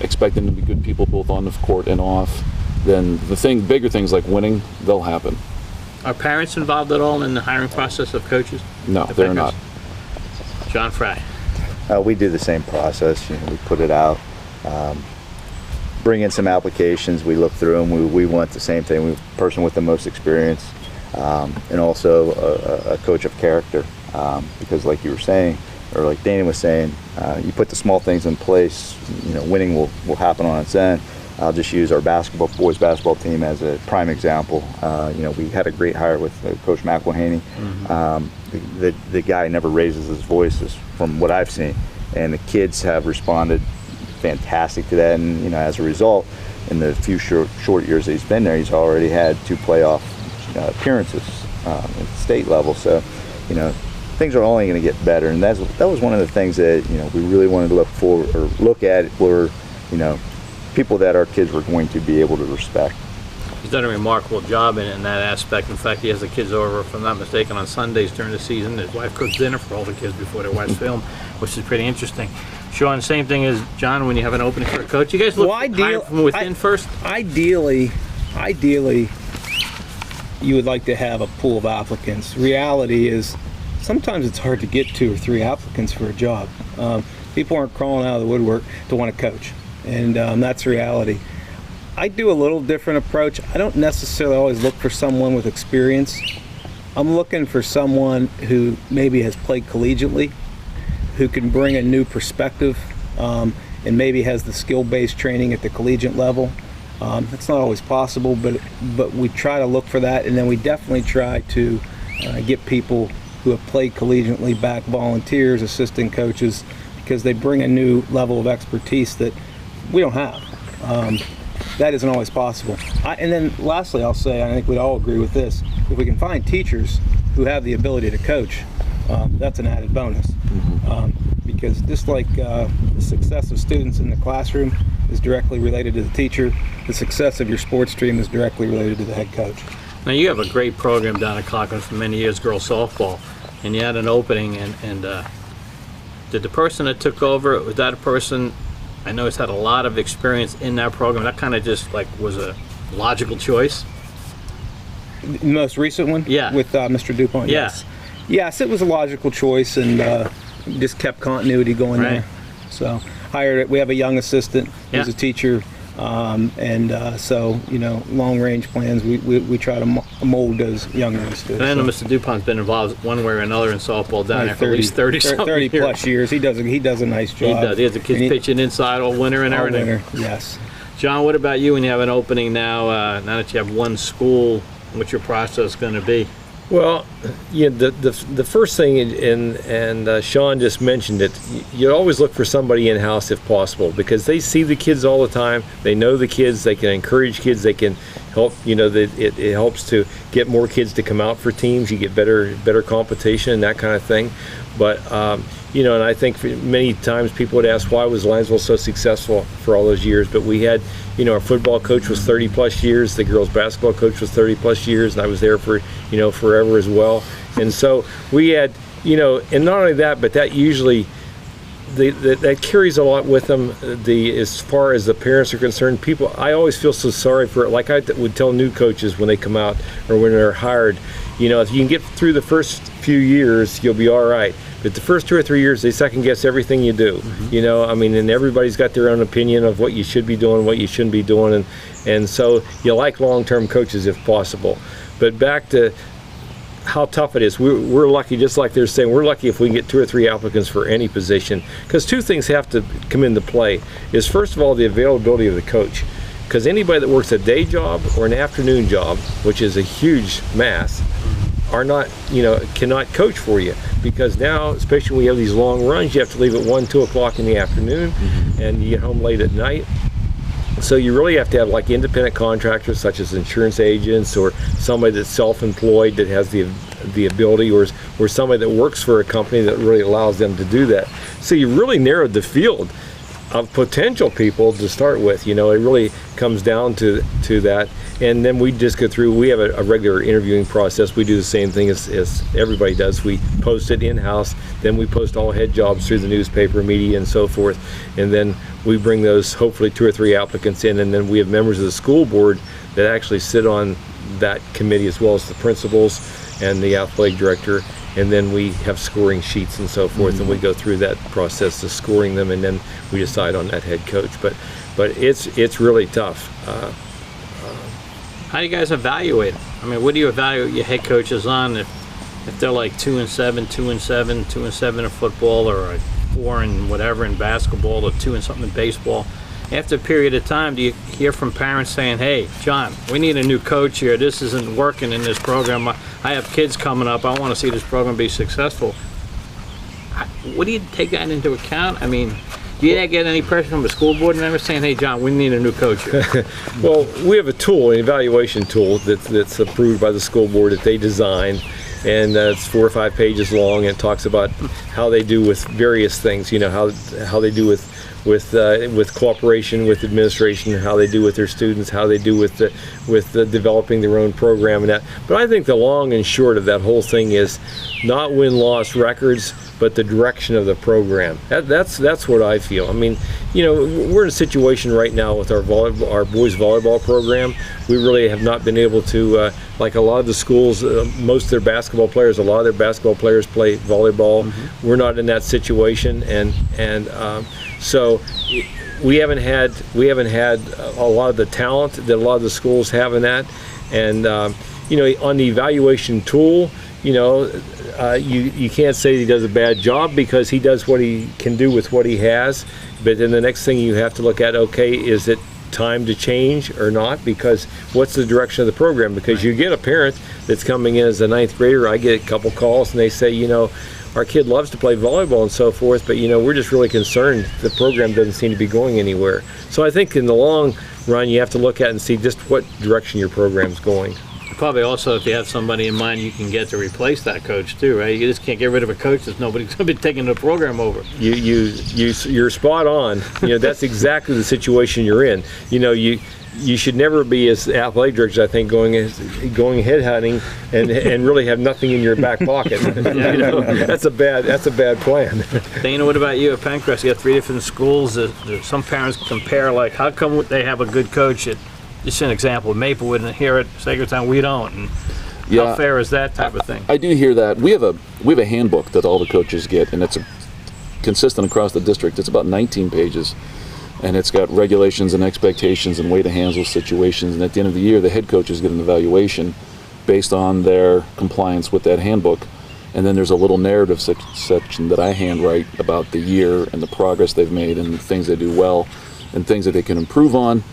expect them to be good people both on the court and off, then bigger things like winning, they'll happen. Are parents involved at all in the hiring process of coaches? No, at they're PENNCREST? not. John Frye. We do the same process. We put it out, bring in some applications. We look through them. We want the same thing. We want a person with the most experience, and also a coach of character. Because, like you were saying, or like Danny was saying, you put the small things in place. Winning will happen on its own. I'll just use our boys basketball team as a prime example. We had a great hire with Coach McElhaney. The guy never raises his voice, from what I've seen, and the kids have responded fantastic to that. And as a result, in the few short years that he's been there, he's already had 2 playoff appearances at the state level. So, things are only going to get better, and that was one of the things that we really wanted to look at were people that our kids were going to be able to respect. He's done a remarkable job in that aspect. In fact, he has the kids over, if I'm not mistaken, on Sundays during the season. His wife cooks dinner for all the kids before they watch film, which is pretty interesting. Shawn, same thing as John, when you have an opening for a coach, you guys look hire from within first? Ideally, you would like to have a pool of applicants. Reality is, sometimes it's hard to get 2 or 3 applicants for a job. People aren't crawling out of the woodwork to want to coach, and that's reality. I do a little different approach. I don't necessarily always look for someone with experience. I'm looking for someone who maybe has played collegiately, who can bring a new perspective, and maybe has the skill-based training at the collegiate level. It's not always possible, but we try to look for that, and then we definitely try to get people who have played collegiately back, volunteers, assistant coaches, because they bring a new level of expertise that we don't have. That isn't always possible. And then lastly, I'll say, I think we'd all agree with this, if we can find teachers who have the ability to coach, that's an added bonus. Because just like the success of students in the classroom is directly related to the teacher, the success of your sports team is directly related to the head coach. Now, you have a great program down at Cochranton for many years, girls softball, and you had an opening, and did the person that took over, was that a person, I know has had a lot of experience in that program, that kind of just like was a logical choice? The most recent one? Yeah. With Mr. DuPont? Yeah. Yes. Yes, it was a logical choice, and just kept continuity going Right. there. So hired it. We have a young assistant who's Yeah. a teacher, so long range plans. We try to mold those younger students. And I know Mr. DuPont's been involved one way or another in softball down there for at least 30 plus years. He does a nice job. He does. He has the kids pitching inside all winter and all everything. winter. Yes. John, what about you when you have an opening now? Now that you have one school, what's your process going to be? Well, the first thing, and Shawn just mentioned it, you always look for somebody in-house if possible, because they see the kids all the time. They know the kids. They can encourage kids. They can help. It helps to get more kids to come out for teams. You get better competition and that kind of thing. But and I think many times people would ask, why was Linesville so successful for all those years? But we had, our football coach was 30 plus years, the girls basketball coach was 30 plus years, and I was there for, forever as well. And so we had, you know, and not only that, but that usually that carries a lot with them. As far as the parents are concerned, I always feel so sorry for it. Like I would tell new coaches when they come out or when they're hired, you know, if you can get through the first few years, you'll be all right. But the first 2 or 3 years, they second guess everything you do. You know, I mean, and everybody's got their own opinion of what you should be doing, what you shouldn't be doing, and so you like long-term coaches if possible. But back to how tough it is. We're lucky, just like they're saying, we're lucky if we can get 2 or 3 applicants for any position, because 2 things have to come into play. Is first of all the availability of the coach, because anybody that works a day job or an afternoon job, which is a huge mass, are not, you know, cannot coach for you, because now, especially when we have these long runs, you have to leave at 1, 2 o'clock in the afternoon, and you get home late at night. So you really have to have like independent contractors, such as insurance agents, or somebody that's self-employed that has the ability, or somebody that works for a company that really allows them to do that. So you really narrowed the field of potential people to start with. You know, it really comes down to that. And then we just go through, we have a regular interviewing process. We do the same thing as everybody does. We post it in-house, then we post all head jobs through the newspaper, media, and so forth. And then we bring those, hopefully 2 or 3 applicants in, and then we have members of the school board that actually sit on that committee, as well as the principals and the athletic director. And then we have scoring sheets and so forth, and we go through that process of scoring them, and then we decide on that head coach. But it's really tough. How do you guys evaluate them? I mean, what do you evaluate your head coaches on if they're like 2-7, 2-7, 2-7 in football, or 4 and whatever in basketball, or 2 and something in baseball? After a period of time, do you hear from parents saying, "Hey, John, we need a new coach here. This isn't working in this program. I have kids coming up. I want to see this program be successful." What do you take that into account? I mean, do you get any pressure from a school board member saying, "Hey, John, we need a new coach here"? Well, we have a tool, an evaluation tool that's approved by the school board that they designed, and it's 4 or 5 pages long, and it talks about how they do with various things. You know, how they do with cooperation with administration, how they do with their students, how they do with developing their own program, and that. But I think the long and short of that whole thing is not win-loss records, but the direction of the program. That's what I feel. I mean, you know, we're in a situation right now with our boys volleyball program. We really have not been able to, like a lot of the schools, most of their basketball players, a lot of their basketball players play volleyball. We're not in that situation, and so we haven't had a lot of the talent that a lot of the schools have in that. And you know, on the evaluation tool, you know, you can't say he does a bad job, because he does what he can do with what he has. But then the next thing you have to look at, okay, is it time to change or not? Because what's the direction of the program? Because you get a parent that's coming in as a 9th grader. I get a couple calls, and they say, you know, our kid loves to play volleyball and so forth, but you know, we're just really concerned the program doesn't seem to be going anywhere. So I think in the long run, you have to look at and see just what direction your program's going. Probably also, if you have somebody in mind you can get to replace that coach too, right? You just can't get rid of a coach that's nobody's going to be taking the program over. You're spot on. You know, that's exactly the situation you're in. You know, you should never be, as athletic directors, I think, going head hunting and really have nothing in your back pocket. You know, that's a bad plan. Dana, what about you at PENNCREST? You have 3 different schools. Some parents compare, like, how come they have a good coach at, just an example, Maplewood, and here at Sagertown we don't? And how fair is that type of thing? I do hear that. We have a handbook that all the coaches get, and it's consistent across the district. It's about 19 pages. And it's got regulations and expectations and way to handle situations. And at the end of the year, the head coaches get an evaluation based on their compliance with that handbook. And then there's a little narrative section that I handwrite about the year and the progress they've made and the things they do well and things that they can improve on.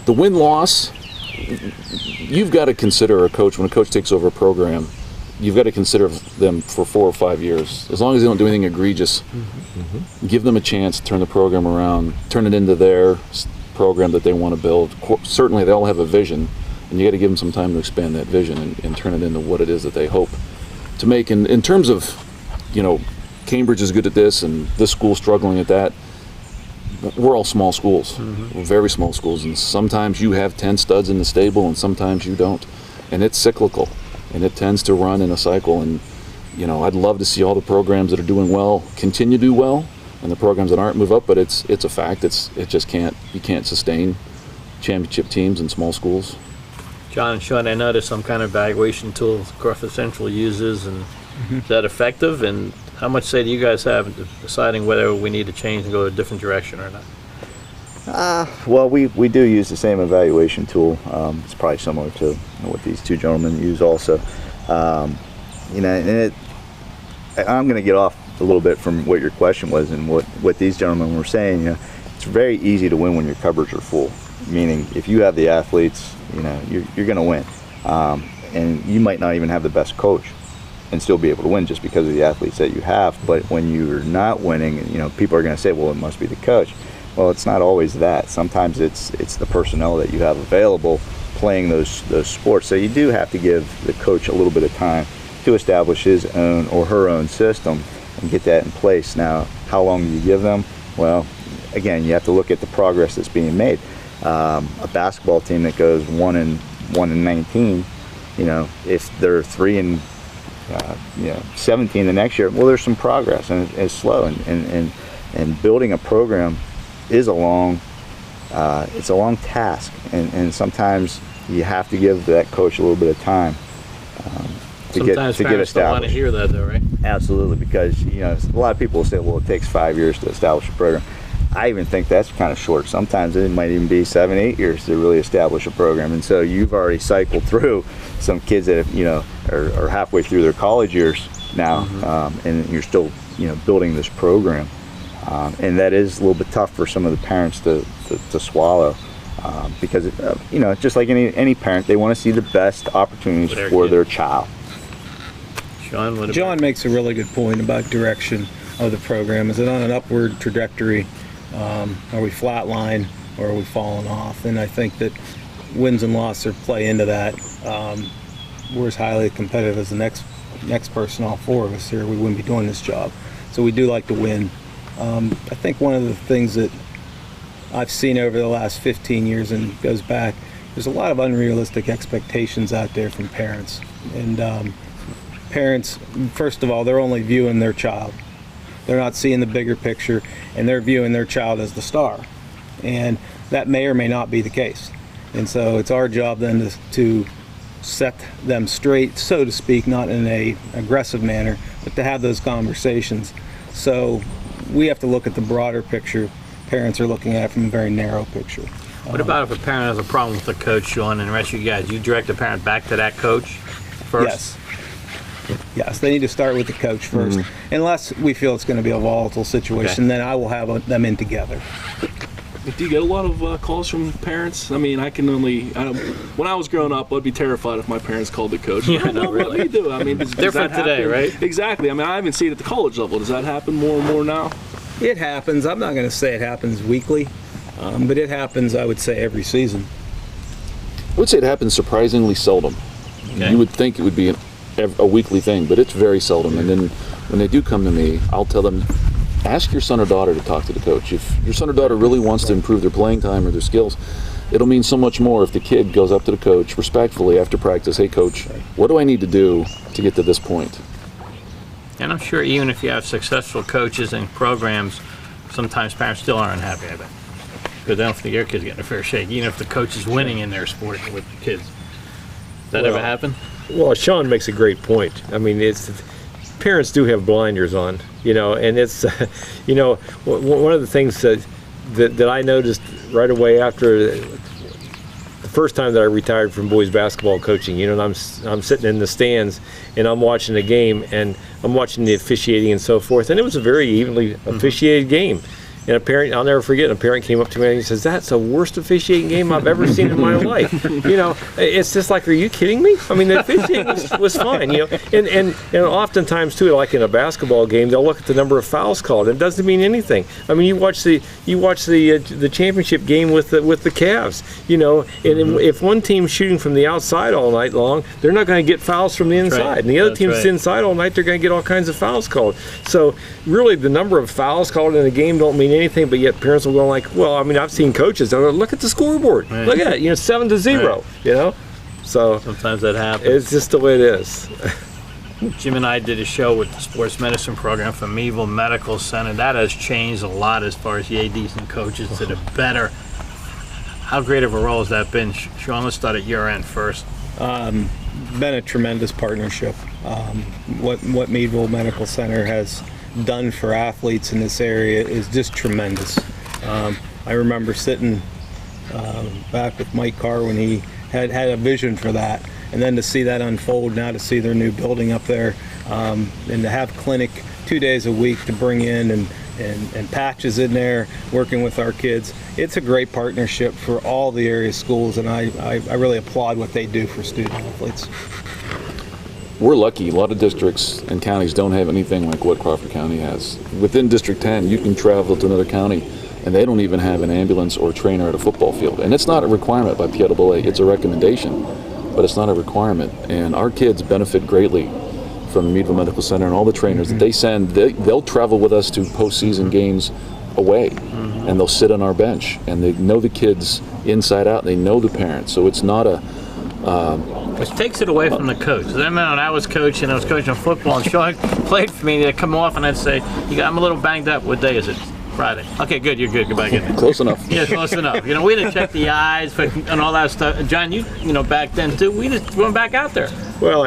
The win-loss, you've got to consider a coach. When a coach takes over a program, you've got to consider them for 4 or 5 years. As long as they don't do anything egregious, give them a chance to turn the program around, turn it into their program that they want to build. Certainly, they all have a vision, and you got to give them some time to expand that vision and turn it into what it is that they hope to make. And in terms of, you know, Cambridge is good at this, and this school's struggling at that. We're all small schools. We're very small schools, and sometimes you have 10 studs in the stable, and sometimes you don't, and it's cyclical. And it tends to run in a cycle, and you know, I'd love to see all the programs that are doing well continue to do well, and the programs that aren't move up. But it's a fact. It just can't, you can't sustain championship teams in small schools. John and Shawn, I know there's some kind of evaluation tool Crawford Central uses, and is that effective? And how much say do you guys have in deciding whether we need to change and go a different direction or not? Well, we do use the same evaluation tool. It's probably similar to what these two gentlemen use also. You know, and I'm going to get off a little bit from what your question was and what these gentlemen were saying. You know, it's very easy to win when your cupboards are full. Meaning, if you have the athletes, you know, you're going to win. And you might not even have the best coach and still be able to win just because of the athletes that you have. But when you're not winning, you know, people are going to say, well, it must be the coach. Well, it's not always that. Sometimes it's the personnel that you have available playing those sports. So you do have to give the coach a little bit of time to establish his own or her own system and get that in place. Now, how long do you give them? Well, again, you have to look at the progress that's being made. A basketball team that goes 1-19, you know, if they're 3-17 the next year, well, there's some progress, and it's slow. And building a program is it's a long task, and sometimes you have to give that coach a little bit of time to get established. Don't want to hear that, though, right? Absolutely, because you know a lot of people will say, well, it takes 5 years to establish a program. I even think that's kind of short. Sometimes it might even be 7-8 years to really establish a program, and so you've already cycled through some kids that have, you know, are halfway through their college years now, and you're still, you know, building this program. And that is a little bit tough for some of the parents to swallow, because you know, just like any parent, they want to see the best opportunities for their child. Shawn, what about? John makes a really good point about direction of the program. Is it on an upward trajectory? Are we flatline, or are we falling off? And I think that wins and losses play into that. We're as highly competitive as the next person, all four of us here. We wouldn't be doing this job. So we do like to win. I think one of the things that I've seen over the last 15 years and goes back, there's a lot of unrealistic expectations out there from parents. And parents, first of all, they're only viewing their child. They're not seeing the bigger picture, and they're viewing their child as the star. And that may or may not be the case. And so it's our job then to set them straight, so to speak, not in an aggressive manner, but to have those conversations. So we have to look at the broader picture. Parents are looking at it from a very narrow picture. What about if a parent has a problem with the coach, Shawn, and the rest of you guys? You direct the parent back to that coach first? Yes. Yes, they need to start with the coach first. Unless we feel it's going to be a volatile situation, then I will have them in together. Do you get a lot of calls from parents? I mean, when I was growing up, I'd be terrified if my parents called the coach. Yeah, not really. What do you do? I mean, does different that today, happen? right? Exactly. I mean, I haven't seen it at the college level. Does that happen more and more now? It happens. I'm not going to say it happens weekly, but it happens, I would say, every season. I would say it happens surprisingly seldom. Okay. You would think it would be a weekly thing, but it's very seldom. And then when they do come to me, I'll tell them, ask your son or daughter to talk to the coach. If your son or daughter really wants to improve their playing time or their skills, it'll mean so much more if the kid goes up to the coach respectfully after practice, hey coach, what do I need to do to get to this point? And I'm sure even if you have successful coaches and programs, sometimes parents still aren't happy with it, because they don't think their kid's getting a fair shake, even if the coach is winning in their sport with the kids. Does that ever happen? Well, Shawn makes a great point. I mean, parents do have blinders on, you know, and it's, you know, one of the things that I noticed right away after the first time that I retired from boys basketball coaching, you know, and I'm sitting in the stands and I'm watching the game and I'm watching the officiating and so forth, and it was a very evenly officiated game. And a parent, I'll never forget, a parent came up to me and he says, "That's the worst officiating game I've ever seen in my life." You know, it's just like, are you kidding me? I mean, the officiating was fine, you know. And oftentimes too, like in a basketball game, they'll look at the number of fouls called. It doesn't mean anything. I mean, you watch the championship game with the Cavs, you know, and if one team's shooting from the outside all night long, they're not going to get fouls from the inside. Right. And the other That's team's right. inside all night, they're going to get all kinds of fouls called. So really, the number of fouls called in a game don't mean anything, but yet parents will go like, well, I mean, I've seen coaches, they'll go, look at the scoreboard. Right. Look at it, you know, 7-0, Right. you know? So Sometimes that happens. it's just the way it is. Jim and I did a show with the sports medicine program from Meadville Medical Center. That has changed a lot as far as the ADs and coaches to the better. How great of a role has that been? Shawn, let's start at your end first. Been a tremendous partnership. What Meadville Medical Center has done for athletes in this area is just tremendous. I remember sitting back with Mike Carr when he had a vision for that, and then to see that unfold, now to see their new building up there, and to have clinic 2 days a week to bring in and patches in there, working with our kids. It's a great partnership for all the area schools, and I really applaud what they do for student athletes. We're lucky. A lot of districts and counties don't have anything like what Crawford County has. Within District 10, you can travel to another county, and they don't even have an ambulance or trainer at a football field. And it's not a requirement by PEAA. It's a recommendation, but it's not a requirement. And our kids benefit greatly from the Meadville Medical Center and all the trainers that they send. They'll travel with us to postseason games away, and they'll sit on our bench, and they know the kids inside out. They know the parents, so it's not a Which takes it away from the coach. I remember when I was coaching football, and Shawn played for me, they'd come off and I'd say, I'm a little banged up. What day is it? Friday. Okay, good, you're good. Go back in there. close enough. Yeah, close enough. We didn't check the eyes and all that stuff. John, you back then too, we just went back out there. Well,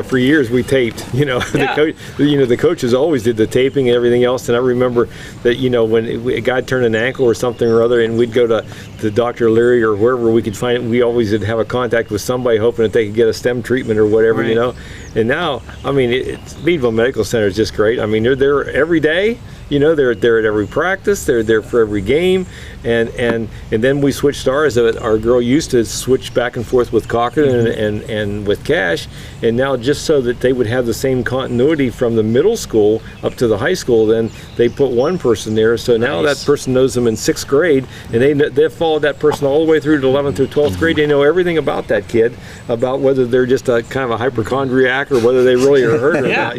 for years we taped. The coaches always did the taping and everything else. And I remember that when a guy turned an ankle or something or other, and we'd go to Dr. Leary or wherever we could find it. We always would have a contact with somebody, hoping that they could get a stem treatment or whatever. Right. And now, it's Meadville Medical Center is just great. They're there every day. They're there at every practice. They're there for every game, and then we switched ours. Our girl used to switch back and forth with Cochranton and with Cash, and now just so that they would have the same continuity from the middle school up to the high school, then they put one person there. So now that person knows them in 6th grade, and they've followed that person all the way through to 11th through 12th grade. They know everything about that kid, about whether they're just a kind of a hypochondriac or whether they really are hurt or not.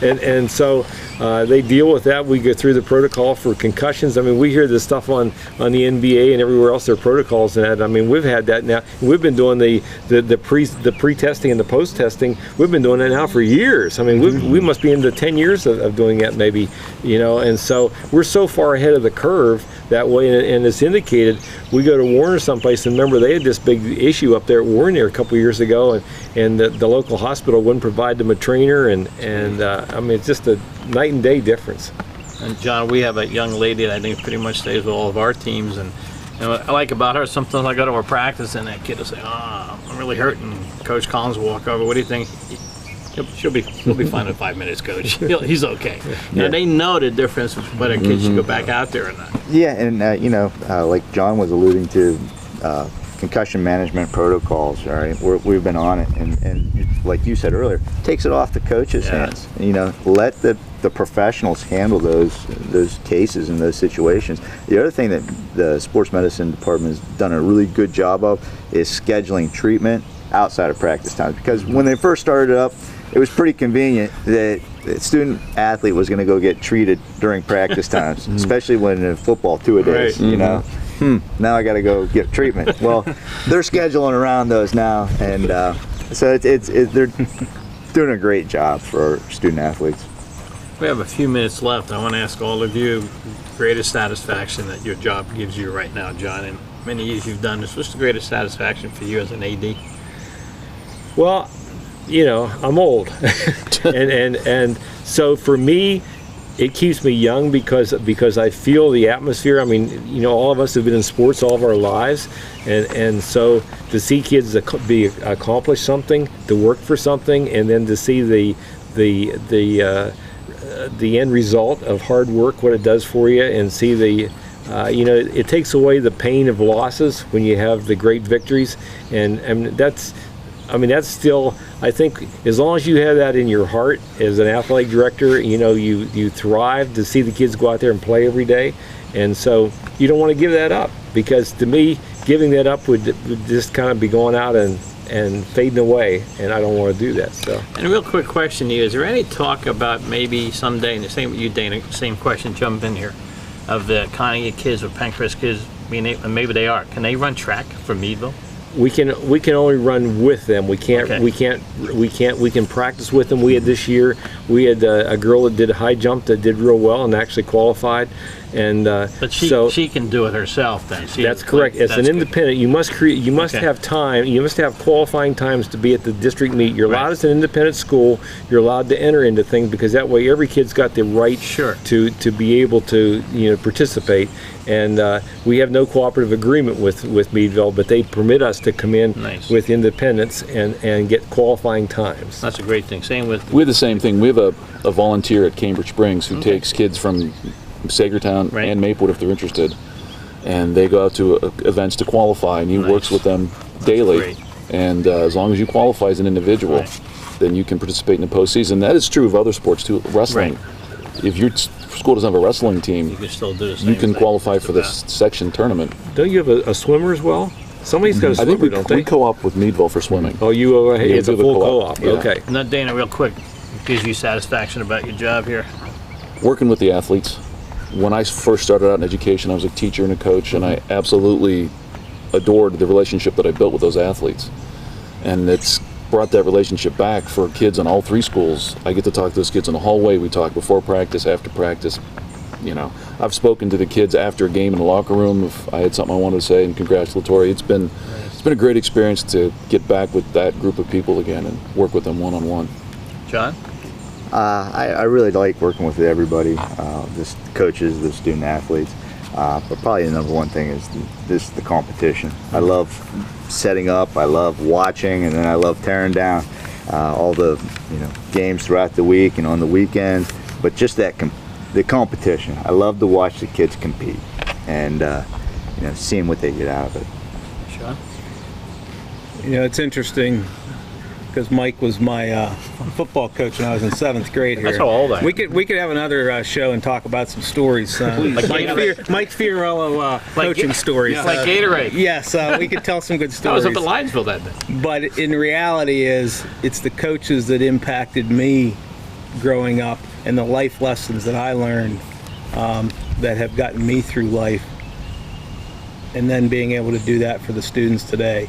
And so they deal with that. We go through the protocol for concussions. We hear this stuff on the NBA and everywhere else. There are protocols and that. We've had that now. We've been doing the pre-testing and the post-testing. We've been doing that now for years. We must be into 10 years of doing that maybe. And so we're so far ahead of the curve that way. And it's indicated. We go to Warner someplace, and remember they had this big issue up there at Warner a couple years ago, and the local hospital wouldn't provide them a trainer, and it's just a night and day difference. And John, we have a young lady that I think pretty much stays with all of our teams, and what I like about her, sometimes I go to her practice and that kid will say, I'm really hurting. Coach Collins will walk over, what do you think? He'll be fine in 5 minutes, Coach. He's okay. They know the difference whether kids should go back out there or not. Yeah, and like John was alluding to, concussion management protocols. All right, we've been on it, and like you said earlier, takes it off the coach's hands. Let the professionals handle those cases and those situations. The other thing that the sports medicine department has done a really good job of is scheduling treatment outside of practice times, because when they first started up, it was pretty convenient that the student athlete was going to go get treated during practice times, especially when in football 2-a-days. Right. Now I got to go get treatment. Well, they're scheduling around those now, and so they're doing a great job for student athletes. We have a few minutes left. I want to ask all of you, greatest satisfaction that your job gives you right now, John. In many years you've done this, what's the greatest satisfaction for you as an AD? Well, I'm old, and so for me, it keeps me young because I feel the atmosphere. All of us have been in sports all of our lives, and so to see kids accomplish something, to work for something, and then to see the end result of hard work, what it does for you, and see it takes away the pain of losses when you have the great victories, and that's still, I think, as long as you have that in your heart as an athletic director, you thrive to see the kids go out there and play every day, and so you don't want to give that up, because to me, giving that up would just kind of be going out and fading away, and I don't want to do that. So. And a real quick question to you, is there any talk about maybe someday, and the same with you, Dana, same question, jump in here, of the Conneaut kids or PENNCREST kids, maybe they are, can they run track for Meadville? we can only run with them. We can't. Okay. We can practice with them. We had this year. We had a girl that did a high jump that did real well and actually qualified. And But she can do it herself then. that's correct. As an that's good. independent, you must create. You must Okay. have time. You must have qualifying times to be at the district meet. You're allowed Right. as an independent school. You're allowed to enter into things because that way every kid's got the right Sure. to be able to participate. And we have no cooperative agreement with Meadville, but they permit us to come in Nice. with independence and get qualifying times. That's a great thing. Same with We have the same thing. We have a volunteer at Cambridge Springs who takes kids from Sagertown Right. and Maplewood if they're interested, and they go out to events to qualify, and he Nice. works with them daily. Great. And as long as you qualify as an individual, Right. then you can participate in the postseason. That is true of other sports too. Wrestling. If your school doesn't have a wrestling team, you can still do the same you can thing. qualify Just for the about. section tournament. Don't you have a swimmer as well? Somebody's got a I swimmer, think don't we they? co-op with Meadville for swimming. Oh, you Yeah, it's a we do the full co-op. co-op. Yeah. Okay. Now, Dana, real quick, gives you satisfaction about your job here? Working with the athletes. When I first started out in education, I was a teacher and a coach, and I absolutely adored the relationship that I built with those athletes. And it's brought that relationship back for kids in all three schools. I get to talk to those kids in the hallway. We talk before practice, after practice. You know, I've spoken to the kids after a game in the locker room if I had something I wanted to say and congratulatory. It's been a great experience to get back with that group of people again and work with them one-on-one. John? I really like working with everybody, the coaches, the student athletes. But probably the number one thing is the competition. I love setting up, I love watching, and then I love tearing down all the games throughout the week and on the weekends. But just the competition. I love to watch the kids compete and seeing what they get out of it. Shawn? It's interesting because Mike was my football coach when I was in 7th grade here. That's how old I am. We could have another show and talk about some stories. Like Mike Fiorello coaching stories. Like Gatorade. Yes, we could tell some good I stories. was up at Linesville that day. But in reality it's the coaches that impacted me growing up and the life lessons that I learned that have gotten me through life, and then being able to do that for the students today,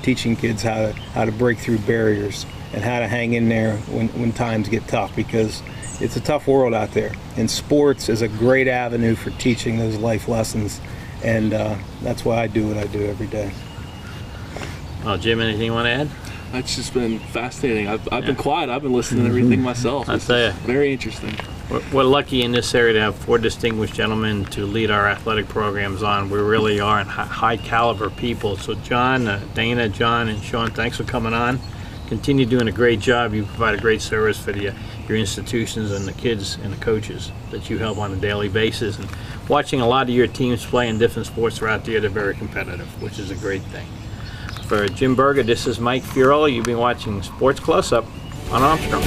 teaching kids how to break through barriers and how to hang in there when times get tough, because it's a tough world out there, and sports is a great avenue for teaching those life lessons, and that's why I do what I do every day. Oh, Jim, anything you want to add? That's just been fascinating. I've been quiet. I've been listening to everything myself. I'll tell you. Very interesting. We're lucky in this area to have 4 distinguished gentlemen to lead our athletic programs on. We really are high caliber people. So John, Dana, John, and Shawn, thanks for coming on. Continue doing a great job. You provide a great service for your institutions and the kids and the coaches that you help on a daily basis. And watching a lot of your teams play in different sports throughout the year, they're very competitive, which is a great thing. For Jim Berger, this is Mike Fiorello. You've been watching Sports Close-Up on Armstrong.